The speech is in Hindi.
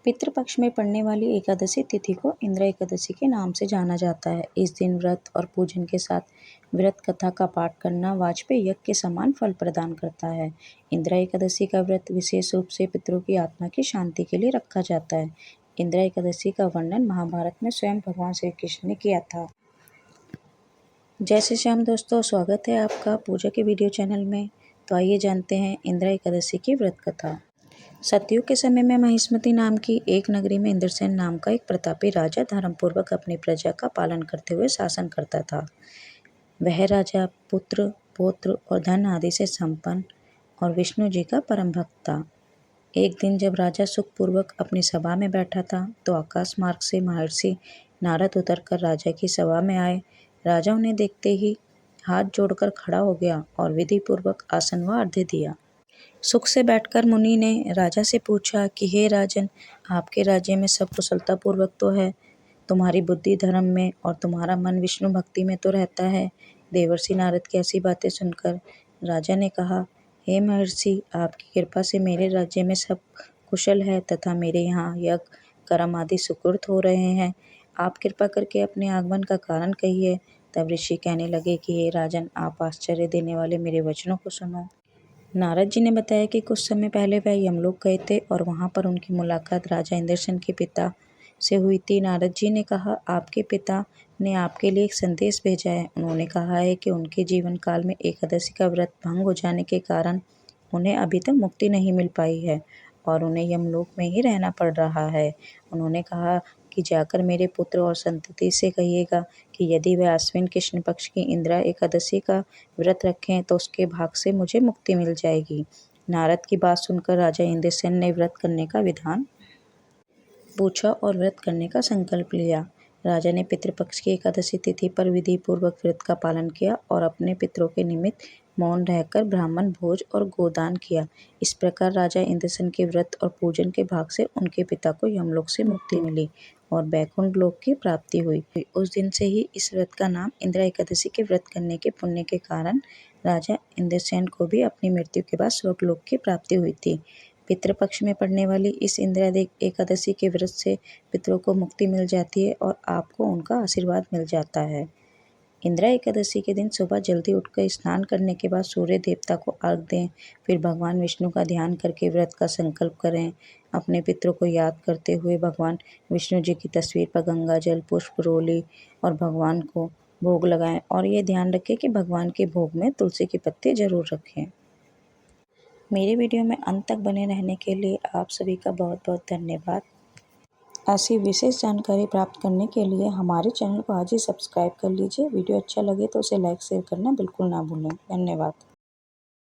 पितृपक्ष में पड़ने वाली एकादशी तिथि को इंद्र एकादशी के नाम से जाना जाता है। इस दिन व्रत और पूजन के साथ व्रत कथा का पाठ करना वाजपेय यज्ञ के समान फल प्रदान करता है। इंद्र एकादशी का व्रत विशेष रूप से पितरों की आत्मा की शांति के लिए रखा जाता है। इंद्र एकादशी का वर्णन महाभारत में स्वयं भगवान श्री कृष्ण ने किया था। जय श्री श्याम दोस्तों, स्वागत है आपका पूजा के वीडियो चैनल में। तो आइए जानते हैं इंद्र एकादशी की व्रत कथा। सतयुग के समय में महिष्मति नाम की एक नगरी में इंद्रसेन नाम का एक प्रतापी राजा धर्मपूर्वक अपनी प्रजा का पालन करते हुए शासन करता था। वह राजा पुत्र, पौत्र और धन आदि से संपन्न और विष्णु जी का परम भक्त था। एक दिन जब राजा सुखपूर्वक अपनी सभा में बैठा था तो आकाश मार्ग से महर्षि नारद उतरकर राजा की सभा में आए। राजा उन्हें देखते ही हाथ जोड़कर खड़ा हो गया और विधि पूर्वक आसन व अर्घ्य दिया। सुख से बैठकर मुनि ने राजा से पूछा कि हे राजन, आपके राज्य में सब कुशलता पूर्वक तो है, तुम्हारी बुद्धि धर्म में और तुम्हारा मन विष्णु भक्ति में तो रहता है। देवर्षि नारद की ऐसी बातें सुनकर राजा ने कहा, हे महर्षि, आपकी कृपा से मेरे राज्य में सब कुशल है तथा मेरे यहाँ यज्ञ कर्म आदि सुकृत हो रहे हैं। आप कृपा करके अपने आगमन का कारण कहिए। तब ऋषि कहने लगे कि हे राजन, आप आश्चर्य देने वाले मेरे वचनों को सुनो। नारद जी ने बताया कि कुछ समय पहले वह यमलोक गए थे और वहां पर उनकी मुलाकात राजा इंद्रसेन के पिता से हुई थी। नारद जी ने कहा, आपके पिता ने आपके लिए एक संदेश भेजा है। उन्होंने कहा है कि उनके जीवन काल में एकादशी का व्रत भंग हो जाने के कारण उन्हें अभी तक मुक्ति नहीं मिल पाई है और उन्हें यमलोक में ही रहना पड़ रहा है। उन्होंने कहा कि जाकर मेरे पुत्र और संतति से कहिएगा कि यदि वह आश्विन कृष्ण पक्ष की इंद्र एकादशी का व्रत रखें तो उसके भाग से मुझे मुक्ति मिल जाएगी। नारद की बात सुनकर राजा इंद्रसेन ने व्रत करने का विधान पूछा और व्रत करने का संकल्प लिया। राजा ने पितृपक्ष की एकादशी तिथि पर विधि पूर्वक व्रत का पालन किया और अपने पितरों के निमित्त मौन रहकर ब्राह्मण भोज और गोदान किया। इस प्रकार राजा इंद्रसेन के व्रत और पूजन के भाग से उनके पिता को यमलोक से मुक्ति मिली और बैकुंठ लोक की प्राप्ति हुई। उस दिन से ही इस व्रत का नाम इंद्र एकादशी के व्रत करने के पुण्य के कारण राजा इंद्रसेन को भी अपनी मृत्यु के बाद स्वर्गलोक की प्राप्ति हुई थी। पितृपक्ष में पड़ने वाली इस इंद्र एकादशी के व्रत से पितरों को मुक्ति मिल जाती है और आपको उनका आशीर्वाद मिल जाता है। इंद्र एकादशी के दिन सुबह जल्दी उठकर स्नान करने के बाद सूर्य देवता को अर्घ्य दें। फिर भगवान विष्णु का ध्यान करके व्रत का संकल्प करें। अपने पितरों को याद करते हुए भगवान विष्णु जी की तस्वीर पर गंगा जल, पुष्प, रोली और भगवान को भोग लगाएं और ये ध्यान रखें कि भगवान के भोग में तुलसी के पत्ते जरूर रखें। मेरे वीडियो में अंत तक बने रहने के लिए आप सभी का बहुत बहुत धन्यवाद। ऐसी विशेष जानकारी प्राप्त करने के लिए हमारे चैनल को आज ही सब्सक्राइब कर लीजिए। वीडियो अच्छा लगे तो उसे लाइक शेयर करना बिल्कुल ना भूलें। धन्यवाद।